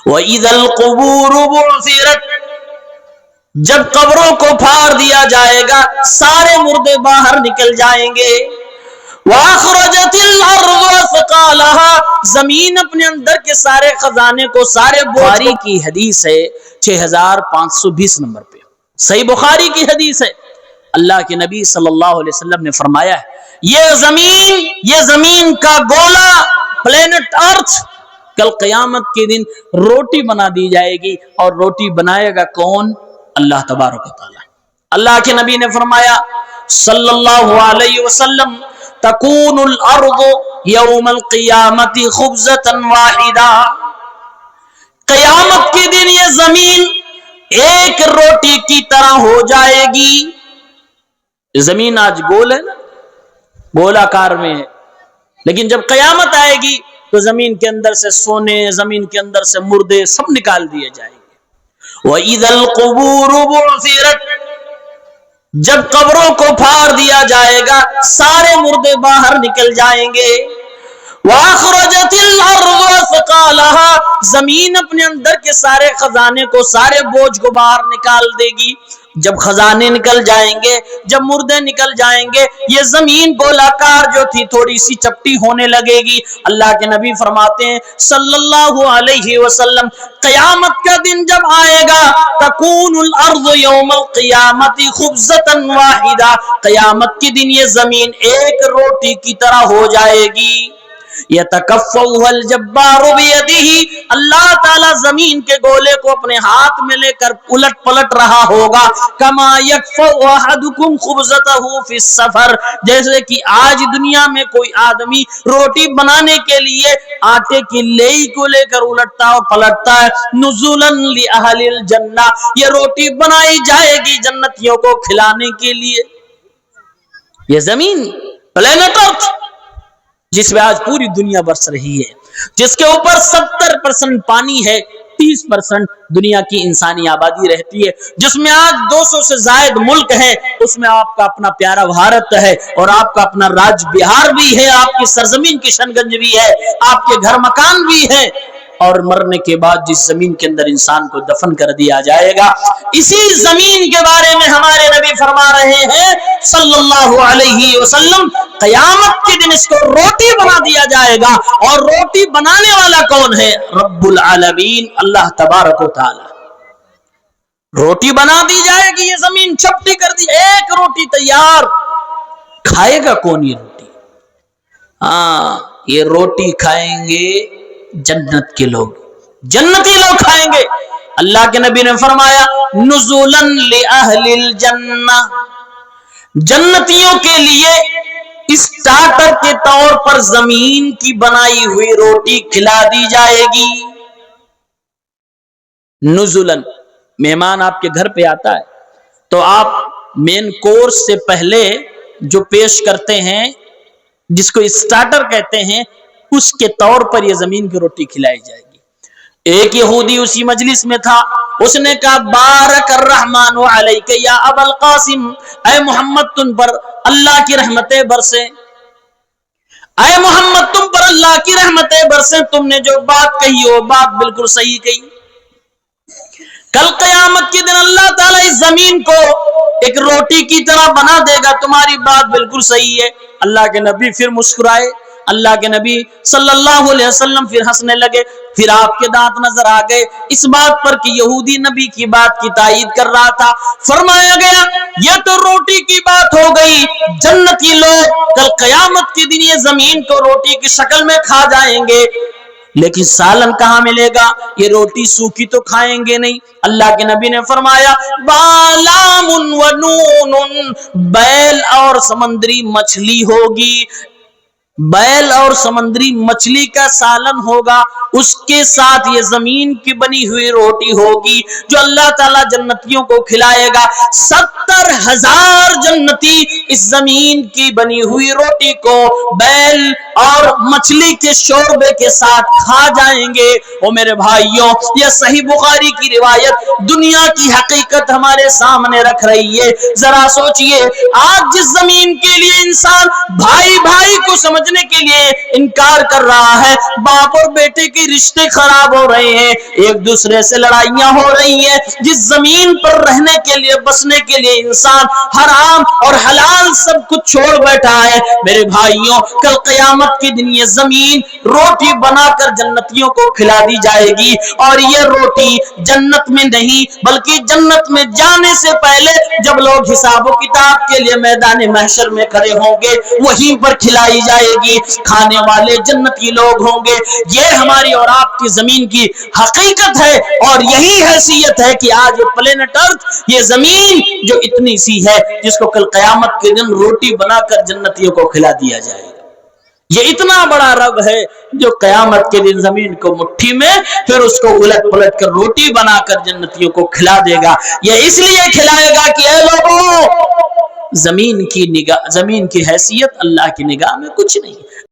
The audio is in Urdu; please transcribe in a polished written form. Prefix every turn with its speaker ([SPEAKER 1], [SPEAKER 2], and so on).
[SPEAKER 1] وَإِذَا الْقُبُورُ بُعْثِرَتْ، جب قبروں کو پھاڑ دیا جائے گا سارے مردے باہر نکل جائیں گے. وَأَخْرَجَتِ الْأَرْضُ أَثْقَالَهَا، زمین اپنے اندر کے سارے خزانے کو، سارے بخاری کی حدیث ہے 6520 نمبر پہ، صحیح بخاری کی حدیث ہے. اللہ کے نبی صلی اللہ علیہ وسلم نے فرمایا ہے یہ زمین کا گولا پلینٹ ارتھ کل قیامت کے دن روٹی بنا دی جائے گی. اور روٹی بنائے گا کون؟ اللہ تبارک و تعالی. اللہ کے نبی نے فرمایا صلی اللہ علیہ وسلم تکون الارض یوم القیامت خبزۃ واحدہ، قیامت کے دن یہ زمین ایک روٹی کی طرح ہو جائے گی. زمین آج گول ہے نا، گولاکار میں ہے، لیکن جب قیامت آئے گی تو زمین کے اندر سے سونے، زمین کے اندر سے مردے سب نکال دیے جائیں گے. وَإِذَا الْقُبُورُ بُعْثِرَتْ، جب قبروں کو پھاڑ دیا جائے گا سارے مردے باہر نکل جائیں گے. وَأَخْرَجَتِ الْأَرْضُ أَثْقَالَهَا، زمین اپنے اندر کے سارے خزانے کو، سارے بوجھ کو باہر نکال دے گی. جب خزانے نکل جائیں گے، جب مردے نکل جائیں گے، یہ زمین گولاکار جو تھی تھوڑی سی چپٹی ہونے لگے گی. اللہ کے نبی فرماتے ہیں صلی اللہ علیہ وسلم قیامت کا دن جب آئے گا تکون الارض یوم القیامت خبزۃ واحدہ، قیامت کے دن یہ زمین ایک روٹی کی طرح ہو جائے گی. یتکفؤها الجبار بیدہ، اللہ تعالی زمین کے گولے کو اپنے ہاتھ میں لے کر الٹ پلٹ رہا ہوگا. کما یکفؤ احدکم خبزتہ فی السفر، جیسے کہ آج دنیا میں کوئی آدمی روٹی بنانے کے لیے آٹے کی لئی کو لے کر الٹتا اور پلٹتا ہے. نزولا لأہل الجنہ، یہ روٹی بنائی جائے گی جنتیوں کو کھلانے کے لیے. یہ زمین پلینٹ ارتھ جس میں آج پوری دنیا برس رہی ہے، جس کے اوپر 70% پانی ہے، 30% دنیا کی انسانی آبادی رہتی ہے، جس میں آج 200 سے زائد ملک ہے، اس میں آپ کا اپنا پیارا بھارت ہے اور آپ کا اپنا راج بہار بھی ہے، آپ کی سرزمین کشن گنج بھی ہے، آپ کے گھر مکان بھی ہے. اور مرنے کے بعد جس زمین کے اندر انسان کو دفن کر دیا جائے گا، اسی زمین کے بارے میں ہمارے نبی فرما رہے ہیں صلی اللہ علیہ وسلم قیامت کے دن اس کو روٹی بنا دیا جائے گا. اور روٹی بنانے والا کون ہے؟ رب العالمین، اللہ تبارک و تعالی. روٹی بنا دی جائے گی، یہ زمین چپٹی کر دی، ایک روٹی تیار. کھائے گا کون یہ روٹی؟ یہ روٹی کھائیں گے جنت کے لوگ، جنتی لوگ کھائیں گے. اللہ کے نبی نے فرمایا نزولا لأہل الجنہ، جنتیوں کے لیے اسٹارٹر کے طور پر زمین کی بنائی ہوئی روٹی کھلا دی جائے گی. نزولا، مہمان آپ کے گھر پہ آتا ہے تو آپ مین کورس سے پہلے جو پیش کرتے ہیں جس کو اسٹارٹر کہتے ہیں، اس کے طور پر یہ زمین کی روٹی کھلائی جائے گی. ایک یہودی اسی مجلس میں تھا، اس نے کہا بارک الرحمن علیک یا ابا القاسم، اے محمد تم پر اللہ کی رحمتیں برسے، اے محمد تم پر اللہ کی رحمتیں برسے، تم نے جو بات کہی وہ بات بالکل صحیح کہی. کل قیامت کے دن اللہ تعالیٰ اس زمین کو ایک روٹی کی طرح بنا دے گا، تمہاری بات بالکل صحیح ہے. اللہ کے نبی پھر مسکرائے، اللہ کے نبی صلی اللہ علیہ وسلم پھر ہنسنے لگے، پھر آپ کے دانت نظر آ گئے اس بات پر کہ یہودی نبی کی بات کی تائید کر رہا تھا. فرمایا گیا یہ تو روٹی کی بات ہو گئی، جنتی لوگ کل قیامت کے دن یہ زمین کو روٹی کی شکل میں کھا جائیں گے، لیکن سالن کہاں ملے گا؟ یہ روٹی سوکھی تو کھائیں گے نہیں. اللہ کے نبی نے فرمایا بالام و نون، بیل اور سمندری مچھلی ہوگی، بیل اور سمندری مچھلی کا سالن ہوگا، اس کے ساتھ یہ زمین کی بنی ہوئی روٹی ہوگی جو اللہ تعالیٰ جنتیوں کو کھلائے گا. 70,000 جنتی اس زمین کی بنی ہوئی روٹی کو بیل اور مچھلی کے شوربے کے ساتھ کھا جائیں گے. او میرے بھائیوں، یہ صحیح بخاری کی روایت دنیا کی حقیقت ہمارے سامنے رکھ رہی ہے. ذرا سوچئے، آج جس زمین کے لیے انسان بھائی بھائی کو سمجھ سمجھنے کے لیے انکار کر رہا ہے، باپ اور بیٹے کے رشتے خراب ہو رہے ہیں، ایک دوسرے سے لڑائیاں ہو رہی ہیں، جس زمین پر رہنے کے لیے بسنے کے لیے انسان حرام اور حلال سب کچھ چھوڑ بیٹھا ہے۔ میرے بھائیوں، کل قیامت کے دن یہ زمین روٹی بنا کر جنتیوں کو کھلا دی جائے گی، اور یہ روٹی جنت میں نہیں بلکہ جنت میں جانے سے پہلے جب لوگ حساب و کتاب کے لیے میدان محشر میں کھڑے ہوں گے وہیں پر کھلائی جائے گی، کھانے والے جنتی لوگ ہوں گے۔ یہ ہماری اور آپ کی زمین کی حقیقت ہے، اور یہی حیثیت ہے کہ آج یہ پلینٹ ارتھ، یہ زمین جو اتنی سی ہے، جس کو کل قیامت کے دن روٹی بنا کر جنتیوں کو کھلا دیا جائے گا۔ یہ اتنا بڑا رب ہے جو قیامت کے دن زمین کو مٹھی میں پھر اس کو الٹ پلٹ کر روٹی بنا کر جنتیوں کو کھلا دے گا۔ یہ اس لیے کھلائے گا کہ اے لوگوں، زمین کی حیثیت اللہ کی نگاہ میں کچھ نہیں ہے۔